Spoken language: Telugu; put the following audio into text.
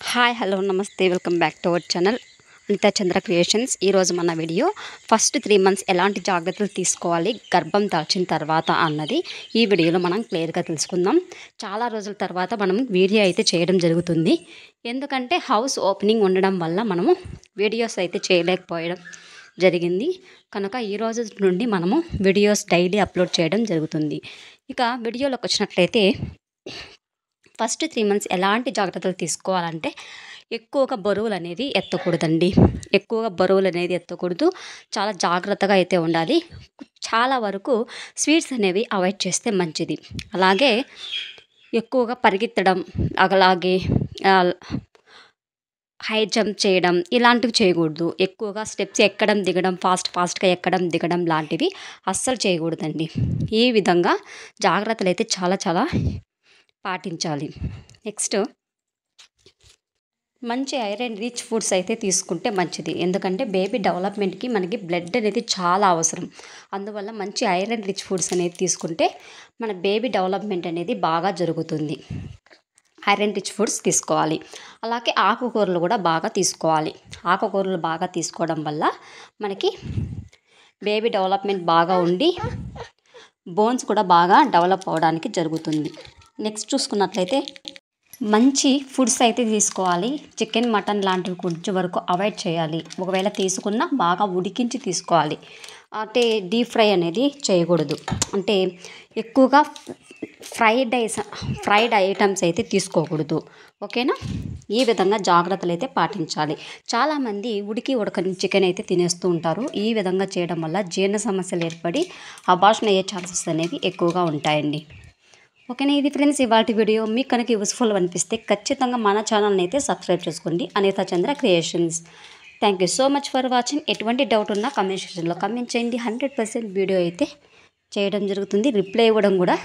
హాయ్ హలో నమస్తే welcome back to our channel Anitha Chandra creations. ఈరోజు మన వీడియో ఫస్ట్ 3 మంత్స్ ఎలాంటి జాగ్రత్తలు తీసుకోవాలి గర్భం దాల్చిన తర్వాత అన్నది ఈ వీడియోలో మనం క్లియర్గా తెలుసుకుందాం. చాలా రోజుల తర్వాత మనం వీడియో అయితే చేయడం జరుగుతుంది. ఎందుకంటే హౌస్ ఓపెనింగ్ ఉండడం వల్ల మనము వీడియోస్ అయితే చేయలేకపోవడం జరిగింది. కనుక ఈ రోజు నుండి మనము వీడియోస్ డైలీ అప్లోడ్ చేయడం జరుగుతుంది. ఇక వీడియోలోకి వచ్చినట్లయితే ఫస్ట్ 3 మంత్స్ ఎలాంటి జాగ్రత్తలు తీసుకోవాలంటే ఎక్కువగా బరువులు అనేది ఎత్తకూడదండి. ఎక్కువగా బరువులు అనేది ఎత్తకూడదు. చాలా జాగ్రత్తగా అయితే ఉండాలి. చాలా వరకు స్వీట్స్ అనేవి అవాయిడ్ చేస్తే మంచిది. అలాగే ఎక్కువగా పరిగెత్తడం, అలాగే హై జంప్ చేయడం ఇలాంటివి చేయకూడదు. ఎక్కువగా స్టెప్స్ ఎక్కడం దిగడం, ఫాస్ట్గా ఎక్కడం దిగడం లాంటివి అస్సలు చేయకూడదండి. ఈ విధంగా జాగ్రత్తలు అయితే చాలా పాటించాలి. నెక్స్ట్ మంచి ఐరన్ రిచ్ ఫుడ్స్ అయితే తీసుకుంటే మంచిది. ఎందుకంటే బేబీ డెవలప్మెంట్కి మనకి బ్లడ్ అనేది చాలా అవసరం. అందువల్ల మంచి ఐరన్ రిచ్ ఫుడ్స్ అనేది తీసుకుంటే మన బేబీ డెవలప్మెంట్ అనేది బాగా జరుగుతుంది. ఐరన్ రిచ్ ఫుడ్స్ తీసుకోవాలి. అలాగే ఆకుకూరలు కూడా బాగా తీసుకోవాలి. ఆకుకూరలు బాగా తీసుకోవడం వల్ల మనకి బేబీ డెవలప్మెంట్ బాగా ఉండి బోన్స్ కూడా బాగా డెవలప్ అవ్వడానికి జరుగుతుంది. నెక్స్ట్ చూసుకున్నట్లయితే మంచి ఫుడ్స్ అయితే తీసుకోవాలి. చికెన్, మటన్ లాంటివి కొంచెం వరకు అవాయిడ్ చేయాలి. ఒకవేళ తీసుకున్నా బాగా ఉడికించి తీసుకోవాలి. అంటే డీప్ ఫ్రై అనేది చేయకూడదు. అంటే ఎక్కువగా ఫ్రైడ్ ఐటమ్స్ అయితే తీసుకోకూడదు. ఓకేనా? ఈ విధంగా జాగ్రత్తలు అయితే పాటించాలి. చాలామంది ఉడకని చికెన్ అయితే తినేస్తూ ఉంటారు. ఈ విధంగా చేయడం వల్ల జీర్ణ సమస్యలు ఏర్పడి అబార్షన్ అయ్యే ఛాన్సెస్ అనేవి ఎక్కువగా ఉంటాయండి. ఓకేనా? ఇది ఫ్రెండ్స్ ఇవాల్టి వీడియో. మీకు కనుక యూస్ఫుల్ అనిపిస్తే ఖచ్చితంగా మన ఛానల్ని అయితే సబ్స్క్రైబ్ చేసుకోండి. Anitha Chandra creations. Thank you so much for watching. ఎటువంటి డౌట్ ఉన్నా కమెంట్ సెక్షన్లో కమెంట్ చేయండి. 100% వీడియో అయితే చేయడం జరుగుతుంది. రిప్లై ఇవ్వడం కూడా